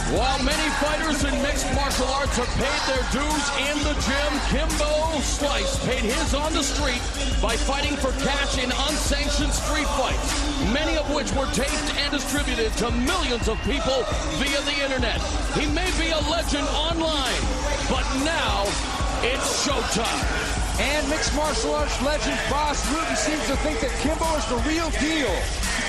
While many fighters in mixed martial arts have paid their dues in the gym, Kimbo Slice paid his on the street by fighting for cash in unsanctioned street fights, many of which were taped and distributed to millions of people via the internet. He may be a legend online, but now it's showtime. And mixed martial arts legend Bas Rutten seems to think that Kimbo is the real deal.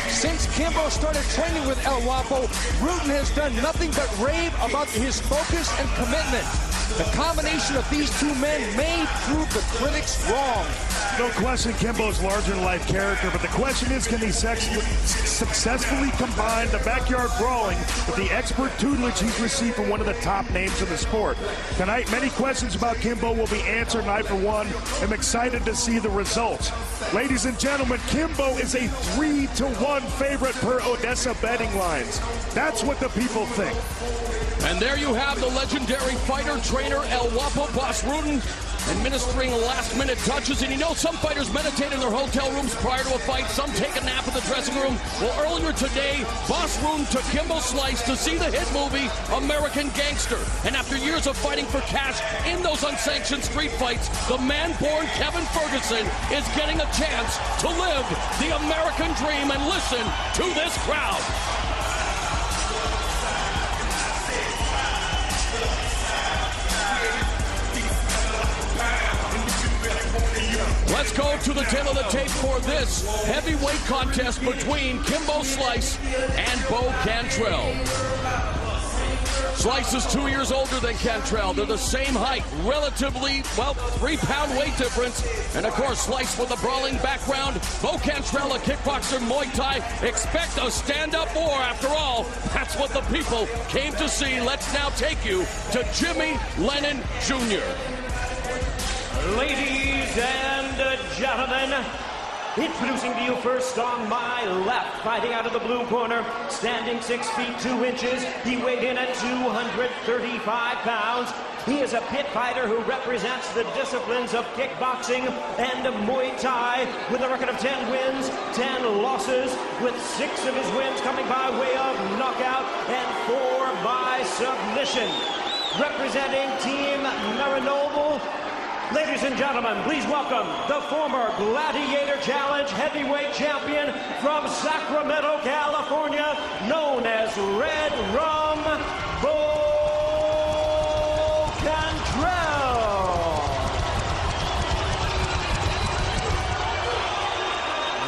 Since Kimbo started training with El Guapo, Rutten has done nothing but rave about his focus and commitment. The combination of these two men may prove the critics wrong. No question Kimbo's larger-than-life character, but the question is, can he successfully combine the backyard brawling with the expert tutelage he's received from one of the top names in the sport? Tonight, many questions about Kimbo will be answered, and I, for one, am excited to see the results. Ladies and gentlemen, Kimbo is a 3-to-1 favorite per Odessa betting lines. That's what the people think. And there you have the legendary fighter-trainer El Guapo Bas Rutten administering last-minute touches. And you know, some fighters meditate in their hotel rooms prior to a fight. Some take a nap in the dressing room. Well, earlier today, Bas Rutten took Kimbo Slice to see the hit movie American Gangster. And after years of fighting for cash in those unsanctioned street fights, the man-born Kevin Ferguson is getting a chance to live the American dream. And listen to this crowd. Let's go to the tail of the tape for this heavyweight contest between Kimbo Slice and Bo Cantrell. Slice is 2 years older than Cantrell. They're the same height, relatively, well, 3-pound weight difference. And of course, Slice with a brawling background. Bo Cantrell, a kickboxer, Muay Thai. Expect a stand-up war. After all, that's what the people came to see. Let's now take you to Jimmy Lennon Jr. Ladies and gentlemen, introducing to you first on my left, fighting out of the blue corner, standing 6 feet 2 inches. He weighed in at 235 pounds. He is a pit fighter who represents the disciplines of kickboxing and Muay Thai with a record of 10 wins, 10 losses, with 6 of his wins coming by way of knockout and 4 by submission. Representing Team Marinoble, ladies and gentlemen, please welcome the former Gladiator Challenge heavyweight champion from Sacramento, California, known as Red Rum, Bo Cantrell.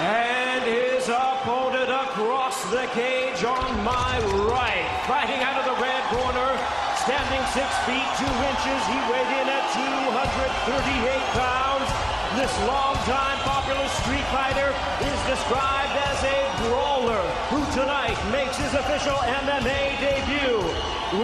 And his opponent across the cage on my right, fighting out of the red corner, standing 6 feet 2 inches, he weighed in at 238 pounds. This longtime popular street fighter is described as a brawler who tonight makes his official MMA debut.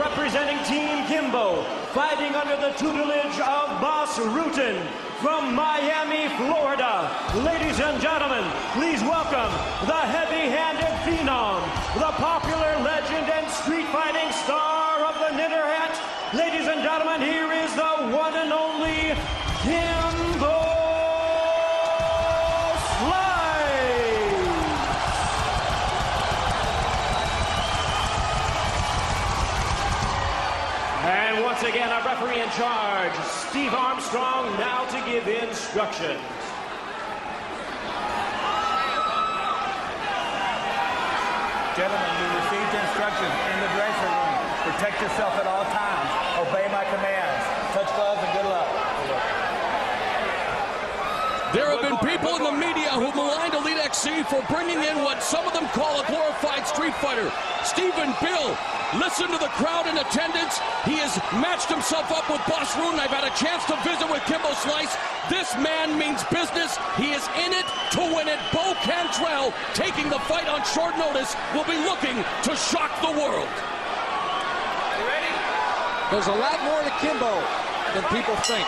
Representing Team Kimbo, fighting under the tutelage of Bas Rutten from Miami, Florida. Ladies and gentlemen, please welcome the heavy-handed phenom, the popular legend and street fighting star of the Internet. Ladies and gentlemen, here is the one and only Kimbo Slice. And once again, our referee in charge, Steve Armstrong, now to give instruction. Gentlemen, you received instructions in the dressing room. Protect yourself at all times. Obey my commands. Touch gloves and good luck. There have been people in the media who maligned Elite XC for bringing in what some of them call a glorified street fighter. Stephen Bill, listen to the crowd in attendance. He has matched himself up with Bas Rutten. I've had a chance to visit with Kimbo Slice. This man means business. He is in it to win it. Bo Cantrell, taking the fight on short notice, will be looking to shock the world. There's a lot more to Kimbo than people think.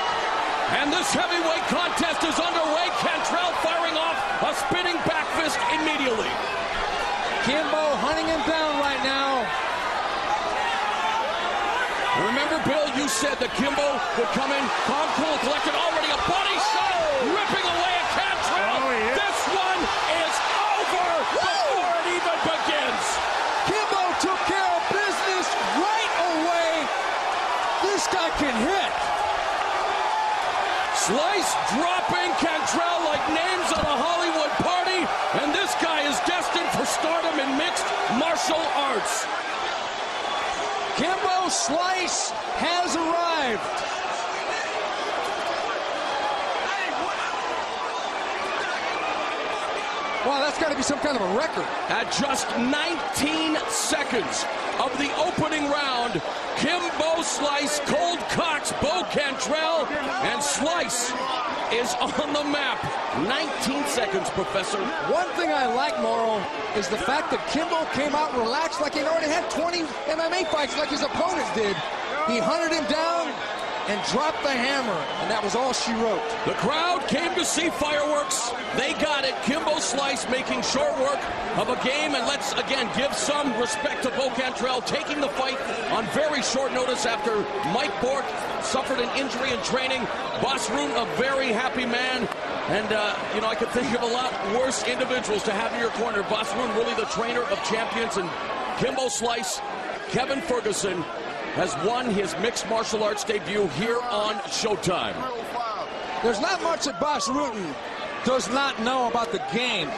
And this heavyweight contest is underway. Cantrell firing off a spinning back fist immediately. Kimbo hunting him down right now. Remember, Bill, you said that Kimbo would come in calm, cool, collected. Already a body shot, ripping away at Cantrell. Oh, yeah. This one is over before it even begins. Kimbo took care of business right Slice dropping Cantrell like names at a Hollywood party, and this guy is destined for stardom in mixed martial arts. Kimbo Slice has arrived. Wow, that's got to be some kind of a record. At just 19 seconds of the opening round, Kimbo Slice cold cocks Bo Cantrell, and Slice is on the map. 19 seconds, Professor. One thing I like, Morrow, is the fact that Kimbo came out relaxed like he already had 20 MMA fights like his opponent did. He hunted him down and dropped the hammer, and that was all she wrote. The crowd came to see fireworks. They got it. Kimbo Slice making short work of a game, and let's again give some respect to Bo Cantrell taking the fight on very short notice after Mike Bork suffered an injury in training. Boss Rutten, a very happy man, and you know, I could think of a lot worse individuals to have in your corner. Boss Rutten, really the trainer of champions, and Kimbo Slice, Kevin Ferguson, has won his mixed martial arts debut here on Showtime. There's not much that Boss Rutten does not know about the game.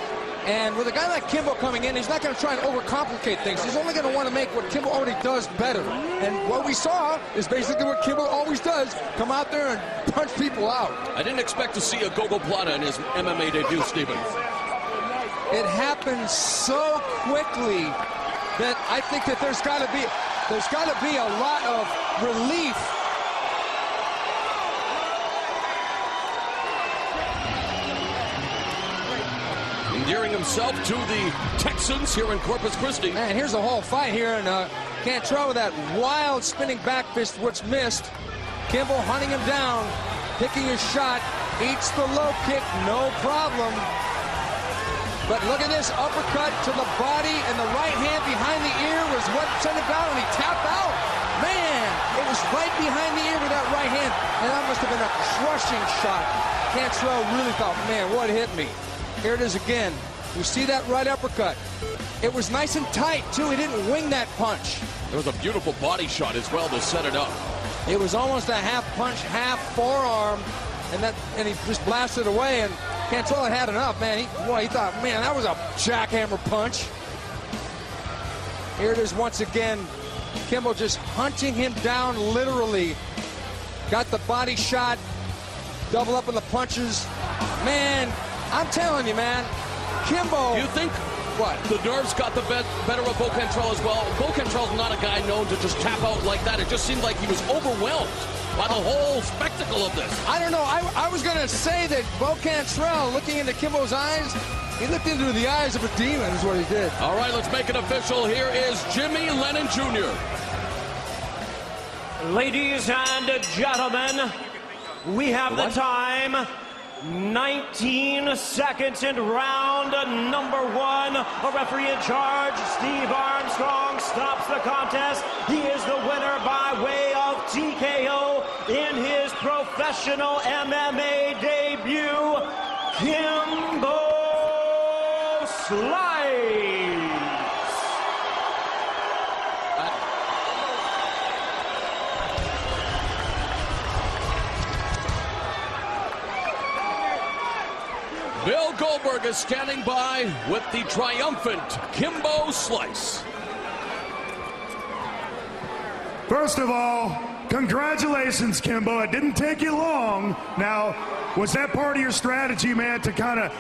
And with a guy like Kimbo coming in, he's not going to try and overcomplicate things. He's only going to want to make what Kimbo already does better. And what we saw is basically what Kimbo always does, come out there and punch people out. I didn't expect to see a Gogo Plata in his MMA debut, Stephen. It happened so quickly that I think that there's got to be a lot of relief. Endearing himself to the Texans here in Corpus Christi. Man, here's the whole fight here, and Cantrell with that wild spinning back fist, which missed. Kimbo hunting him down, picking his shot, eats the low kick, no problem. But look at this uppercut to the body, and the right hand behind the ear was what sent him down, and he tapped out. Man, it was right behind the ear with that right hand, and that must have been a crushing shot. Cantrell really thought, man, what hit me? Here it is again. You see that right uppercut. It was nice and tight, too. He didn't wing that punch. There was a beautiful body shot as well to set it up. It was almost a half punch, half forearm, and he just blasted away, and Cantrell had enough, man. He thought, man, that was a jackhammer punch. Here it is once again. Kimbo just hunting him down literally. Got the body shot, double up in the punches. Man, I'm telling you, man, Kimbo. You think what? The nerves got the better of Bo Cantrell as well? Bo Cantrell's not a guy known to just tap out like that. It just seemed like he was overwhelmed by the whole spectacle of this. I don't know. I was going to say that Bo Cantrell, looking into Kimbo's eyes, he looked into the eyes of a demon is what he did. All right, let's make it official. Here is Jimmy Lennon Jr. Ladies and gentlemen, we have the time. 19 seconds in round number one. A referee in charge, Steve Armstrong, stops the contest. He is the winner by way of TKO in his professional MMA debut, Kimbo Slice. Bill Goldberg is standing by with the triumphant Kimbo Slice. First of all, congratulations, Kimbo. It didn't take you long. Now, was that part of your strategy, man, to kind of